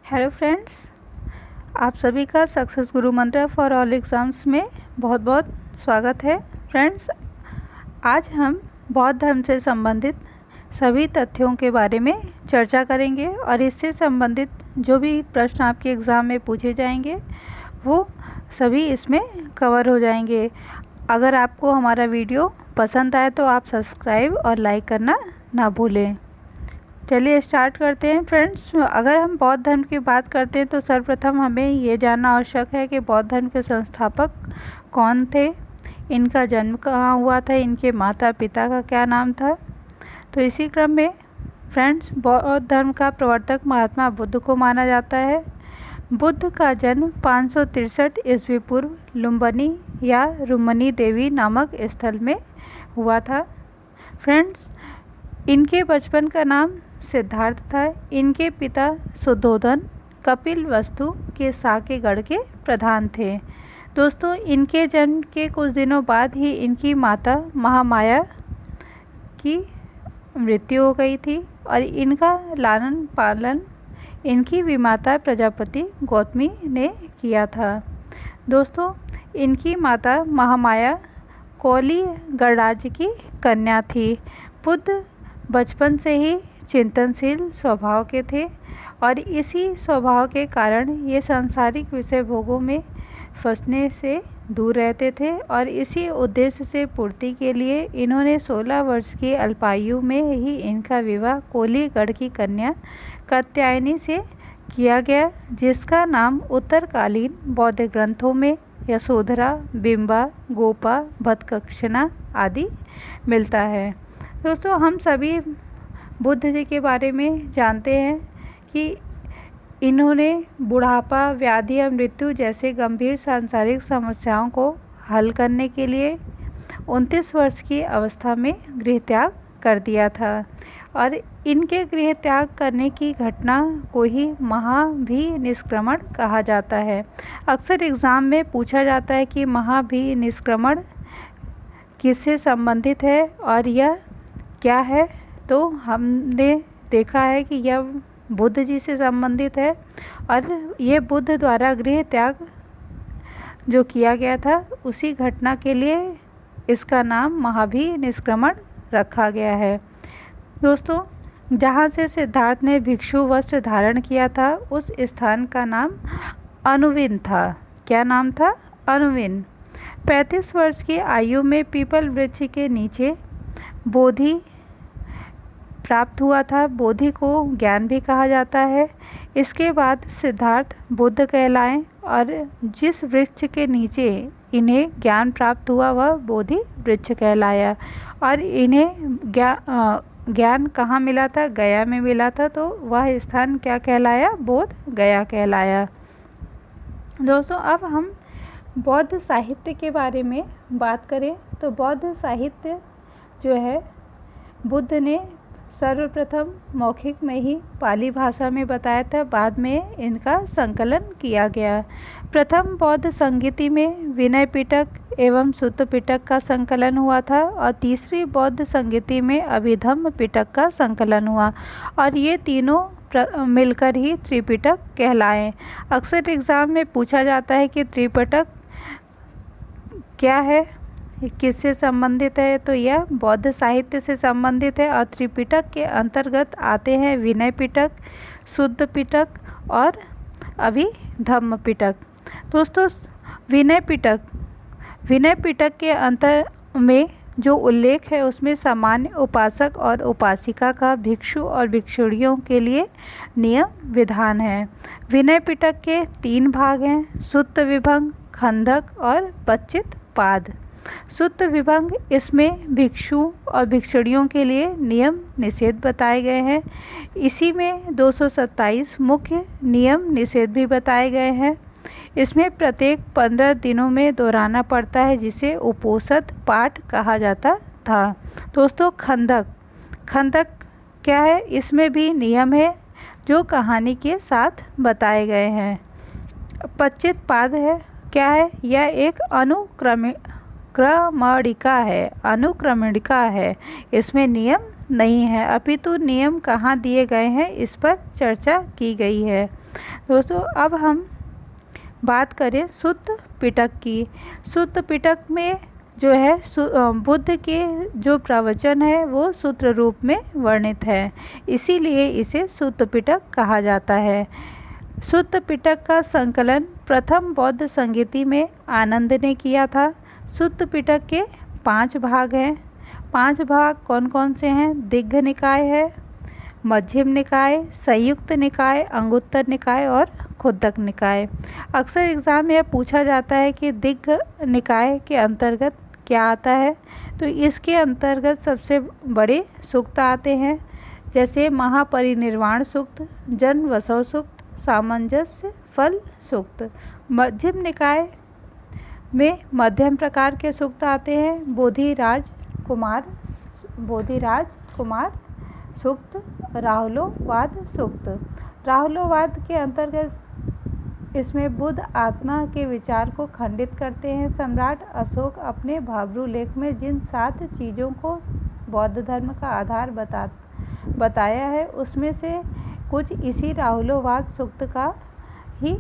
Hello friends, आप सभी का सक्सेस गुरु मंत्र फॉर ऑल एग्ज़ाम्स में बहुत बहुत स्वागत है। फ्रेंड्स, आज हम बौद्ध धर्म से संबंधित सभी तथ्यों के बारे में चर्चा करेंगे और इससे संबंधित जो भी प्रश्न आपके एग्ज़ाम में पूछे जाएंगे वो सभी इसमें कवर हो जाएंगे। अगर आपको हमारा वीडियो पसंद आए तो आप सब्सक्राइब और लाइक करना ना भूलें। चलिए स्टार्ट करते हैं। फ्रेंड्स, अगर हम बौद्ध धर्म की बात करते हैं तो सर्वप्रथम हमें ये जानना आवश्यक है कि बौद्ध धर्म के संस्थापक कौन थे, इनका जन्म कहाँ हुआ था, इनके माता पिता का क्या नाम था। तो इसी क्रम में फ्रेंड्स, बौद्ध धर्म का प्रवर्तक महात्मा बुद्ध को माना जाता है। बुद्ध का जन्म 563 ईस्वी पूर्व लुम्बिनी या रुम्मनी देवी नामक स्थल में हुआ था। फ्रेंड्स, इनके बचपन का नाम सिद्धार्थ था। इनके पिता सुद्धोधन कपिलवस्तु के साकेगढ़ के प्रधान थे। दोस्तों, इनके जन्म के कुछ दिनों बाद ही इनकी माता महामाया की मृत्यु हो गई थी और इनका लालन पालन इनकी विमाता प्रजापति गौतमी ने किया था। दोस्तों, इनकी माता महामाया कौली गणराज्य की कन्या थी। बुद्ध बचपन से ही चिंतनशील स्वभाव के थे और इसी स्वभाव के कारण ये सांसारिक विषय भोगों में फंसने से दूर रहते थे और इसी उद्देश्य से पूर्ति के लिए इन्होंने 16 वर्ष की अल्पायु में ही इनका विवाह कोलीगढ़ की कन्या कात्यायनी से किया गया, जिसका नाम उत्तरकालीन बौद्ध ग्रंथों में यशोधरा, बिंबा, गोपा, भद्दक्षिणा आदि मिलता है। दोस्तों, हम सभी बुद्ध जी के बारे में जानते हैं कि इन्होंने बुढ़ापा, व्याधि और मृत्यु जैसे गंभीर सांसारिक समस्याओं को हल करने के लिए 29 वर्ष की अवस्था में गृह त्याग कर दिया था और इनके गृह त्याग करने की घटना को ही महाभिनिष्क्रमण कहा जाता है। अक्सर एग्ज़ाम में पूछा जाता है कि महाभिनिष्क्रमण किससे संबंधित है और यह क्या है। तो हमने देखा है कि यह बुद्ध जी से संबंधित है और ये बुद्ध द्वारा गृह त्याग जो किया गया था उसी घटना के लिए इसका नाम महाभिनिष्क्रमण रखा गया है। दोस्तों, जहाँ से सिद्धार्थ ने भिक्षु वस्त्र धारण किया था उस स्थान का नाम अनुविन था। क्या नाम था? अनुविन। 35 वर्ष की आयु में पीपल वृक्ष के नीचे बोधि प्राप्त हुआ था। बोधि को ज्ञान भी कहा जाता है। इसके बाद सिद्धार्थ बुद्ध कहलाए और जिस वृक्ष के नीचे इन्हें ज्ञान प्राप्त हुआ वह बोधि वृक्ष कहलाया और इन्हें ज्ञान कहाँ मिला था? गया में मिला था। तो वह स्थान क्या कहलाया? बोध गया कहलाया। दोस्तों, अब हम बौद्ध साहित्य के बारे में बात करें तो बौद्ध साहित्य जो है बुद्ध ने सर्वप्रथम मौखिक में ही पाली भाषा में बताया था, बाद में इनका संकलन किया गया। प्रथम बौद्ध संगीति में विनय पिटक एवं सुत्त पिटक का संकलन हुआ था और तीसरी बौद्ध संगीति में अभिधम्म पिटक का संकलन हुआ और ये तीनों मिलकर ही त्रिपिटक कहलाए। अक्सर एग्ज़ाम में पूछा जाता है कि त्रिपिटक क्या है, किससे संबंधित है? तो यह बौद्ध साहित्य से संबंधित है और त्रिपिटक के अंतर्गत आते हैं विनय पिटक, सुत्त पिटक और अभिधम्म पिटक। दोस्तों, विनय पिटक के अंतर में जो उल्लेख है उसमें सामान्य उपासक और उपासिका का भिक्षु और भिक्षुणियों के लिए नियम विधान है। विनय पिटक के 3 भाग हैं: सुत्त विभंग, खंदक और पच्चित पाद। सुत्त विभंग, इसमें भिक्षु और भिक्षुणियों के लिए नियम निषेध बताए गए हैं। इसी में 227 मुख्य नियम निषेध भी बताए गए हैं। इसमें प्रत्येक 15 दिनों में दोहराना पड़ता है, जिसे उपोषद पाठ कहा जाता था। दोस्तों, खंदक क्या है? इसमें भी नियम है जो कहानी के साथ बताए गए हैं। पच्चित पाद है, क्या है? यह एक अनुक्रमणिका है। इसमें नियम नहीं है, अपितु नियम कहाँ दिए गए हैं इस पर चर्चा की गई है। दोस्तों अब हम बात करें सुत्त पिटक की। सुत्त पिटक में जो है बुद्ध के जो प्रवचन है वो सूत्र रूप में वर्णित है, इसीलिए इसे सुत्त पिटक कहा जाता है। सुत्त पिटक का संकलन प्रथम बौद्ध संगीति में आनंद ने किया था। सुत्त पिटक के 5 भाग हैं। 5 भाग कौन कौन से हैं? दिग्घ निकाय है, मध्यम निकाय, संयुक्त निकाय, अंगुत्तर निकाय और खुद्दक निकाय। अक्सर एग्ज़ाम में यह पूछा जाता है कि दिग्घ निकाय के अंतर्गत क्या आता है, तो इसके अंतर्गत सबसे बड़े सूक्त आते हैं, जैसे महापरिनिर्वाण सूक्त, जन वसव सूक्त, सामंजस्य फल सूक्त। मध्यम निकाय में मध्यम प्रकार के सूक्त आते हैं, बोधिराज कुमार सूक्त, राहुलोवाद सूक्त। राहुलोवाद के अंतर्गत इसमें बुद्ध आत्मा के विचार को खंडित करते हैं। सम्राट अशोक अपने भाब्रू लेख में जिन 7 चीज़ों को बौद्ध धर्म का आधार बताया है, उसमें से कुछ इसी राहुलोवाद सूक्त का ही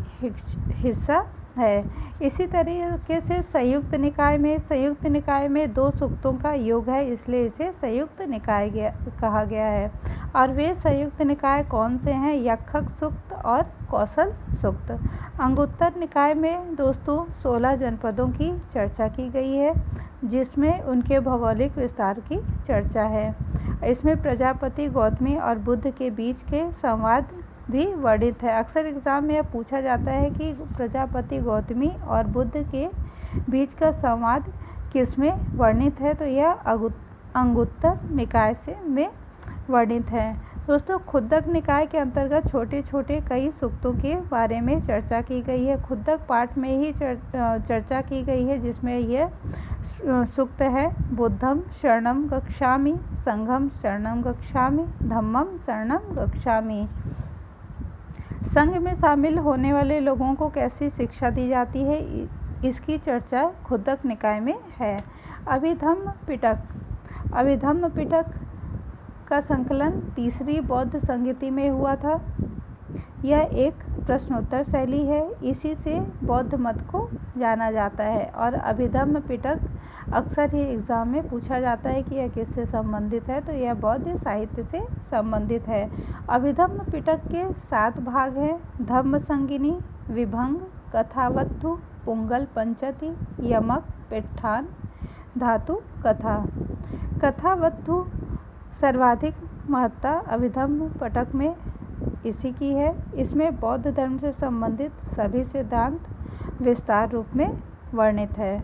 हिस्सा है। इसी तरीके से संयुक्त निकाय में 2 सूक्तों का योग है, इसलिए इसे संयुक्त निकाय कहा गया है। और वे संयुक्त निकाय कौन से हैं? यक्षक सूक्त और कौशल सूक्त। अंगुत्तर निकाय में दोस्तों 16 जनपदों की चर्चा की गई है, जिसमें उनके भौगोलिक विस्तार की चर्चा है। इसमें प्रजापति गौतमी और बुद्ध के बीच के संवाद भी वर्णित है। अक्सर एग्ज़ाम में यह पूछा जाता है कि प्रजापति गौतमी और बुद्ध के बीच का संवाद किसमें वर्णित है, तो यह अंगुत्तर निकाय में वर्णित है। दोस्तों खुद्दक निकाय के अंतर्गत छोटे छोटे कई सूक्तों के बारे में चर्चा की गई है। खुद्दक पाठ में ही चर्चा की गई है, जिसमें यह सूक्त है, बुद्धम शरणम गच्छामि, संघम शरणम गच्छामि, धम्मम शरणम गच्छामि। संघ में शामिल होने वाले लोगों को कैसी शिक्षा दी जाती है, इसकी चर्चा खुद्दक निकाय में है। अभिधम्म पिटक का संकलन 3री बौद्ध संगीति में हुआ था। यह एक प्रश्नोत्तर शैली है, इसी से बौद्ध मत को जाना जाता है। और अभिधम्म पिटक अक्सर ही एग्ज़ाम में पूछा जाता है कि यह किससे संबंधित है, तो यह बौद्ध साहित्य से संबंधित है। अभिधम्म पिटक के 7 भाग हैं, धम्म संगिनी, विभंग, कथावत्थु, पुंगल पंचति, यमक, पेट्ठान, धातु कथा। कथावत्थु सर्वाधिक महत्ता अभिधम्म पिटक में इसी की है। इसमें बौद्ध धर्म से संबंधित सभी सिद्धांत विस्तार रूप में वर्णित है।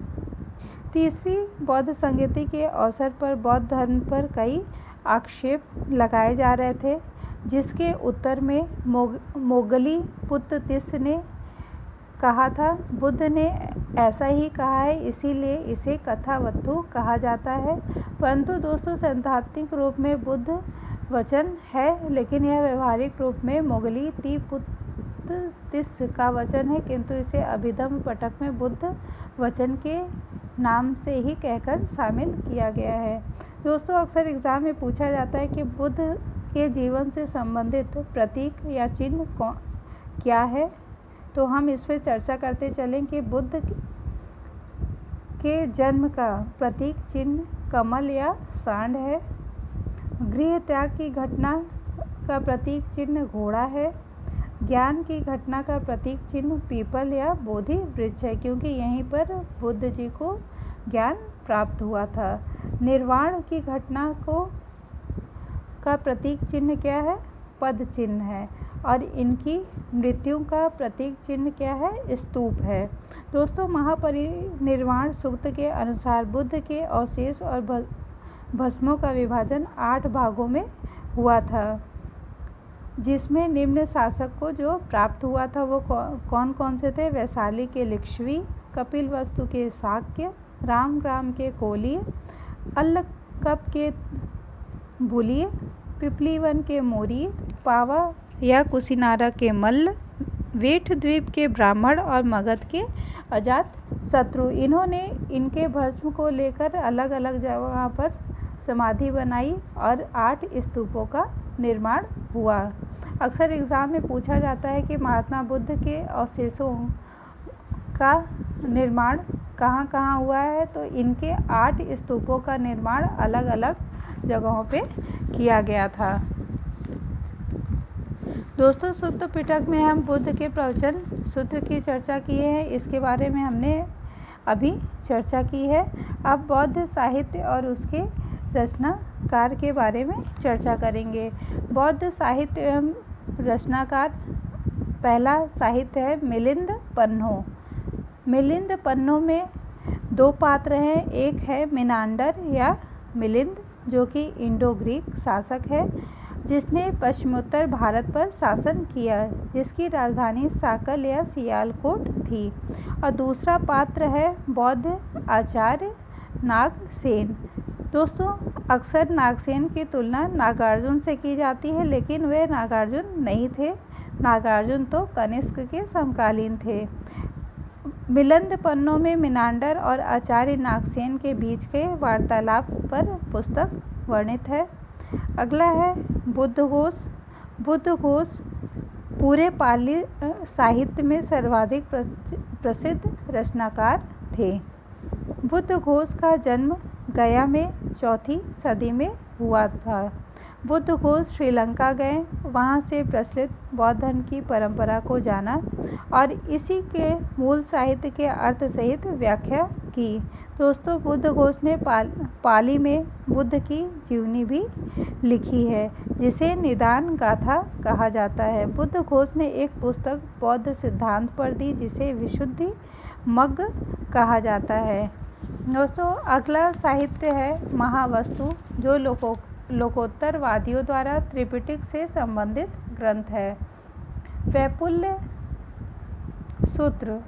3री बौद्ध संगीति के अवसर पर बौद्ध धर्म पर कई आक्षेप लगाए जा रहे थे, जिसके उत्तर में मोगली पुत्र तिस्स ने कहा था, बुद्ध ने ऐसा ही कहा है, इसीलिए इसे कथावत्थु कहा जाता है। परंतु दोस्तों सैद्धांतिक रूप में बुद्ध वचन है, लेकिन यह व्यवहारिक रूप में मोगली तिस्स का वचन है, किंतु इसे अभिधम्म पिटक में बुद्ध वचन के नाम से ही कहकर शामिल किया गया है। दोस्तों अक्सर एग्ज़ाम में पूछा जाता है कि बुद्ध के जीवन से संबंधित प्रतीक या चिन्ह क्या है, तो हम इस पर चर्चा करते चलें कि बुद्ध के जन्म का प्रतीक चिन्ह कमल या सांड है। गृह त्याग की घटना का प्रतीक चिन्ह घोड़ा है। ज्ञान की घटना का प्रतीक चिन्ह पीपल या बोधि वृक्ष है, क्योंकि यहीं पर बुद्ध जी को ज्ञान प्राप्त हुआ था। निर्वाण की घटना का प्रतीक चिन्ह क्या है? पद चिन्ह है। और इनकी मृत्यु का प्रतीक चिन्ह क्या है? स्तूप है। दोस्तों महापरिनिर्वाण सूक्त के अनुसार बुद्ध के अवशेष और भस्मों का विभाजन 8 भागों में हुआ था, जिसमें निम्न शासक को जो प्राप्त हुआ था वो कौन कौन से थे? वैशाली के लिच्छवी, कपिलवस्तु के शाक्य, रामग्राम के कोलीय, अल्लकप के बुलीय, पिपलीवन के मौर्य, पावा या कुशिनारा के मल्ल, वेठ द्वीप के ब्राह्मण और मगध के अजात शत्रु। इन्होंने इनके भस्म को लेकर अलग अलग जगह पर समाधि बनाई और 8 स्तूपों का निर्माण हुआ। अक्सर एग्ज़ाम में पूछा जाता है कि महात्मा बुद्ध के अवशेषों का निर्माण कहाँ कहाँ हुआ है। तो इनके 8 स्तूपों का निर्माण अलग अलग जगहों पे किया गया था। दोस्तों, सूत्र पिटक में हम बुद्ध के प्रवचन सूत्र की चर्चा किए हैं, इसके बारे में हमने अभी चर्चा की है। अब बौद्ध साहित्य और उसके रचनाकार के बारे में चर्चा करेंगे। बौद्ध साहित्य एवं रचनाकार, पहला साहित्य है मिलिंद पन्हो। मिलिंद पन्हो में 2 पात्र हैं। एक है मिनांडर या मिलिंद, जो कि इंडो ग्रीक शासक है जिसने पश्चिमोत्तर भारत पर शासन किया, जिसकी राजधानी साकल या सियालकोट थी। और दूसरा पात्र है बौद्ध आचार्य नागसेन। दोस्तों, अक्सर नागसेन की तुलना नागार्जुन से की जाती है, लेकिन वे नागार्जुन नहीं थे। नागार्जुन तो कनिष्क के समकालीन थे। मिलिंद पन्हो में मिनांडर और आचार्य नागसेन के बीच के वार्तालाप पर पुस्तक वर्णित है। अगला है बुद्धघोष। बुद्धघोष पूरे पाली साहित्य में सर्वाधिक प्रसिद्ध रचनाकार थे। बुद्धघोष का जन्म गया में 4वीं सदी में हुआ था। बुद्धघोष श्रीलंका गए, वहाँ से प्रचलित बौद्ध धर्म की परंपरा को जाना और इसी के मूल साहित्य के अर्थ सहित व्याख्या की। दोस्तों, बुद्धघोष ने पाली में बुद्ध की जीवनी भी लिखी है, जिसे निदान गाथा कहा जाता है। बुद्धघोष ने एक पुस्तक बौद्ध सिद्धांत पर दी, जिसे विशुद्धि मग्ग कहा जाता है। दोस्तों, अगला साहित्य है महावस्तु, जो लोकोत्तरवादियों द्वारा त्रिपिटक से संबंधित ग्रंथ है। वैपुल्य सूत्र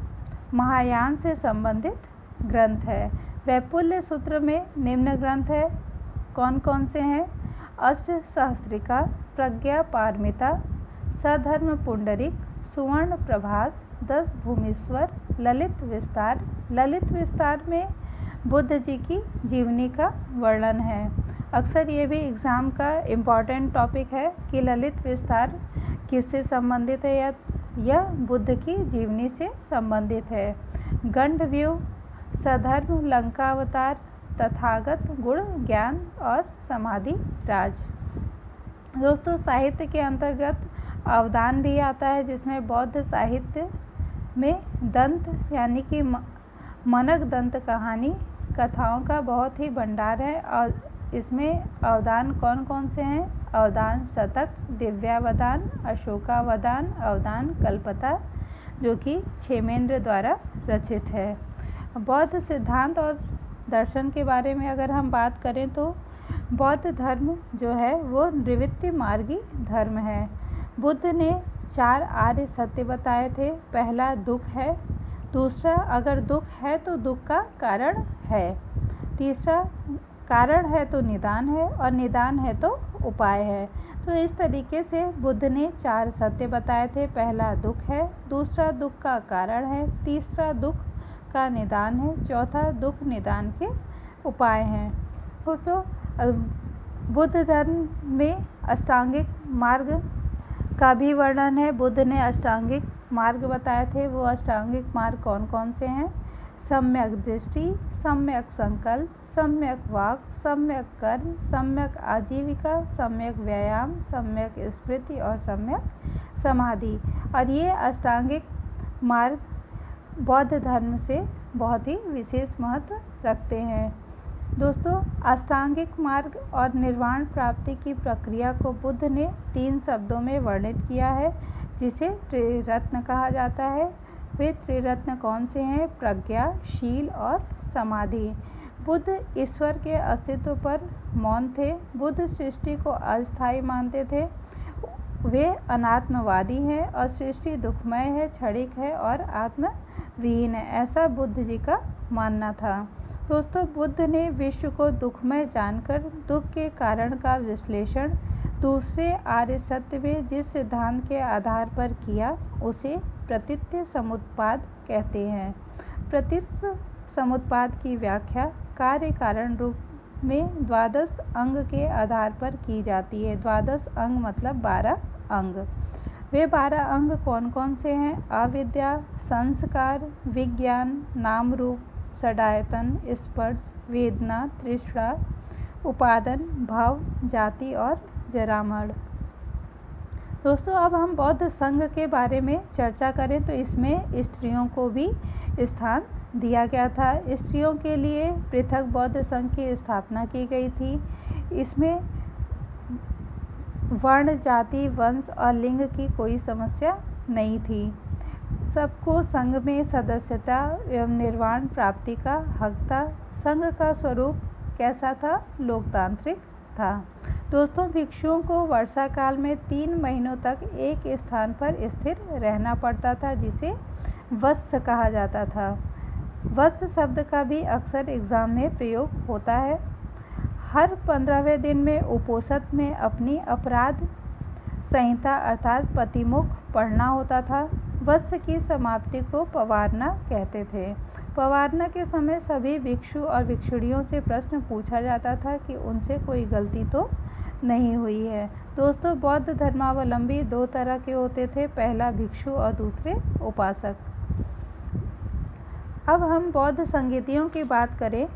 महायान से संबंधित ग्रंथ है। वैपुल्य सूत्र में निम्न ग्रंथ है। कौन कौन से हैं? अष्टसहस्त्रिका, प्रज्ञा पारमिता, सधर्म पुंडरिक, सुवर्ण प्रभास, 10 भूमीश्वर, ललित विस्तार। ललित विस्तार में बुद्ध जी की जीवनी का वर्णन है। अक्सर ये भी एग्ज़ाम का इम्पॉर्टेंट टॉपिक है कि ललित विस्तार किससे संबंधित है या यह बुद्ध की जीवनी से संबंधित है। गंडव्यूह, सधर्म, लंकावतार, तथागत, गुण, ज्ञान और समाधि राज। दोस्तों, साहित्य के अंतर्गत अवदान भी आता है, जिसमें बौद्ध साहित्य में दंत यानी कि मनक दंत कहानी कथाओं का बहुत ही भंडार है। और इसमें अवदान कौन कौन से हैं? अवदान शतक, दिव्यावदान, अशोकावदान, अवदान कल्पता, जो कि क्षेमेंद्र द्वारा रचित है। बौद्ध सिद्धांत और दर्शन के बारे में अगर हम बात करें तो बौद्ध धर्म जो है वो निवृत्ति मार्गी धर्म है। बुद्ध ने 4 आर्य सत्य बताए थे। पहला दुख है, दूसरा अगर दुख है तो दुख का कारण है, तीसरा कारण है तो निदान है, और निदान है तो उपाय है। तो इस तरीके से बुद्ध ने 4 सत्य बताए थे। पहला दुख है, दूसरा दुख का कारण है, तीसरा दुख का निदान है, चौथा दुख निदान के उपाय हैं। दोस्तों, बुद्ध धर्म में अष्टांगिक मार्ग का भी वर्णन है। बुद्ध ने अष्टांगिक मार्ग बताए थे। वो अष्टांगिक मार्ग कौन कौन से हैं? सम्यक दृष्टि, सम्यक संकल्प, सम्यक वाक, सम्यक कर्म, सम्यक आजीविका, सम्यक व्यायाम, सम्यक स्मृति और सम्यक समाधि। और ये अष्टांगिक मार्ग बौद्ध धर्म से बहुत ही विशेष महत्व रखते हैं। दोस्तों, अष्टांगिक मार्ग और निर्वाण प्राप्ति की प्रक्रिया को बुद्ध ने 3 शब्दों में वर्णित किया है, जिसे त्रिरत्न कहा जाता है। वे त्रिरत्न कौन से हैं? प्रज्ञा, शील और समाधि। बुद्ध ईश्वर के अस्तित्व पर मौन थे। बुद्ध सृष्टि को अस्थायी मानते थे। वे अनात्मवादी हैं और सृष्टि दुखमय है, क्षणिक है और आत्मविहीन है, ऐसा बुद्ध जी का मानना था। दोस्तों, बुद्ध ने विश्व को दुखमय जानकर दुख के कारण का विश्लेषण दूसरे आर्य सत्य में जिस सिद्धांत के आधार पर किया, उसे प्रतित्व समुत्पाद कहते हैं। प्रतित्व समुत्पाद की व्याख्या कार्य कारण रूप में 12 अंग के आधार पर की जाती है। 12 अंग मतलब 12 अंग। वे 12 अंग कौन कौन से हैं? अविद्या, संस्कार, विज्ञान, नाम रूप, षडायतन, स्पर्श, वेदना, तृष्णा, उपादान, भाव, जाति और जरामरण। दोस्तों, अब हम बौद्ध संघ के बारे में चर्चा करें तो इसमें स्त्रियों को भी स्थान दिया गया था। स्त्रियों के लिए पृथक बौद्ध संघ की स्थापना की गई थी। इसमें वर्ण, जाति, वंश और लिंग की कोई समस्या नहीं थी। सबको संघ में सदस्यता एवं निर्वाण प्राप्ति का हक था। संघ का स्वरूप कैसा था? लोकतांत्रिक था। दोस्तों, भिक्षुओं को वर्षा काल में 3 महीनों तक एक स्थान पर स्थिर रहना पड़ता था, जिसे वत्स कहा जाता था। वत्स शब्द का भी अक्सर एग्जाम में प्रयोग होता है। हर 15वें दिन में उपोषद में अपनी अपराध संहिता अर्थात पतिमुख पढ़ना होता था। वत्स की समाप्ति को पवारना कहते थे। पवारना के समय सभी भिक्षु और भिक्षुणियों से प्रश्न पूछा जाता था कि उनसे कोई गलती तो नहीं हुई है। दोस्तों, बौद्ध धर्मावलंबी 2 तरह के होते थे, पहला भिक्षु और दूसरे उपासक। अब हम बौद्ध संगीतियों की बात करें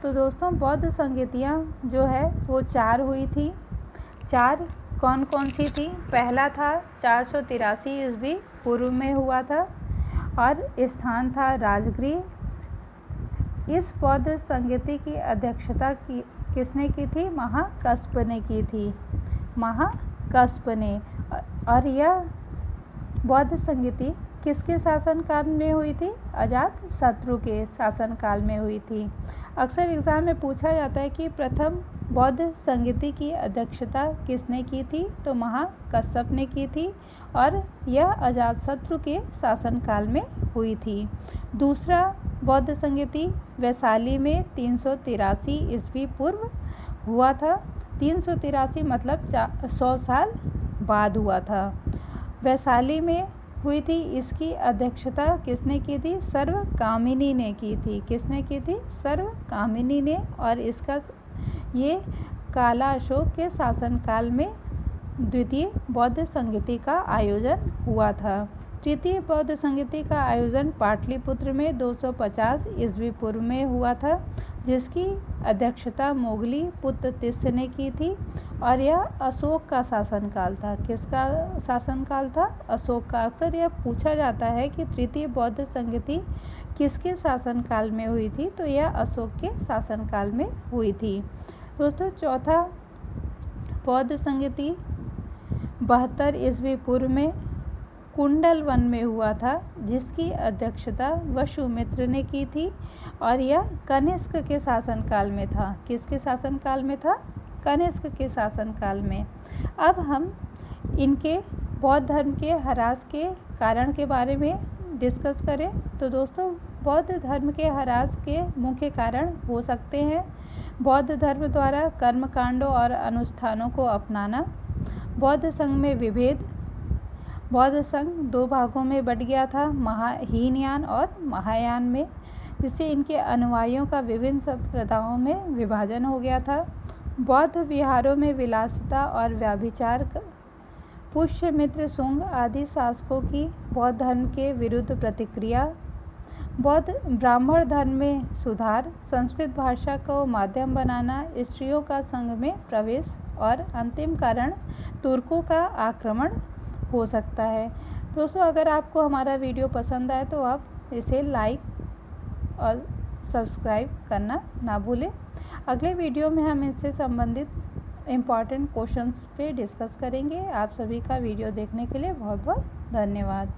तो दोस्तों, बौद्ध संगीतियाँ जो है वो 4 हुई थी। 4 कौन कौन सी थी? पहला था 483 ईस्वी पूर्व में हुआ था और स्थान था राजगृह। इस बौद्ध संगीति की अध्यक्षता किसने की थी? महाकश्यप ने की थी। महाकश्यप ने। और यह बौद्ध संगीति किसके शासनकाल में हुई थी? अजातशत्रु के शासनकाल में हुई थी। अक्सर एग्जाम में पूछा जाता है कि प्रथम बौद्ध संगीति की अध्यक्षता किसने की थी? तो महाकश्यप ने की थी और यह अजातशत्रु के शासनकाल में हुई थी। दूसरा बौद्ध संगीति वैशाली में 383 ईस्वी पूर्व हुआ था। 383 मतलब 100 साल बाद हुआ था। वैशाली में हुई थी। इसकी अध्यक्षता किसने की थी? सर्वकामिनी ने की थी। किसने की थी? सर्वकामिनी ने। और इसका ये काला अशोक के शासनकाल में द्वितीय बौद्ध संगीति का आयोजन हुआ था। तृतीय बौद्ध संगीति का आयोजन पाटलिपुत्र में 250 ईस्वी पूर्व में हुआ था, जिसकी अध्यक्षता मोगली पुत्र तिस्य ने की थी और यह अशोक का शासनकाल था। किसका शासनकाल था? अशोक का। अक्सर यह पूछा जाता है कि तृतीय बौद्ध संगीति किसके शासनकाल में हुई थी? तो यह अशोक के शासनकाल में हुई थी। दोस्तों, चौथा बौद्ध संगीति 72 ईस्वी पूर्व में कुंडल वन में हुआ था, जिसकी अध्यक्षता वसुमित्र ने की थी और यह कनिष्क के शासनकाल में था। किसके शासनकाल में था? कनिष्क के शासनकाल में। अब हम इनके बौद्ध धर्म के ह्रास के कारण के बारे में डिस्कस करें तो दोस्तों, बौद्ध धर्म के ह्रास के मुख्य कारण हो सकते हैं बौद्ध धर्म द्वारा कर्मकांडों और अनुष्ठानों को अपनाना, बौद्ध संघ में विभेद। बौद्ध संघ 2 भागों में बट गया था, हीनयान और महायान में, जिससे इनके अनुयायियों का विभिन्न संप्रदायों में विभाजन हो गया था। बौद्ध विहारों में विलासिता और व्यभिचार। पुष्यमित्र शुंग आदि शासकों की बौद्ध धर्म के विरुद्ध प्रतिक्रिया। बौद्ध ब्राह्मण धर्म में सुधार। संस्कृत भाषा को माध्यम बनाना। स्त्रियों का संघ में प्रवेश और अंतिम कारण तुर्कों का आक्रमण हो सकता है। दोस्तों, अगर आपको हमारा वीडियो पसंद आए तो आप इसे लाइक और सब्सक्राइब करना ना भूलें। अगले वीडियो में हम इससे संबंधित इम्पॉर्टेंट क्वेश्चंस पे डिस्कस करेंगे। आप सभी का वीडियो देखने के लिए बहुत बहुत धन्यवाद।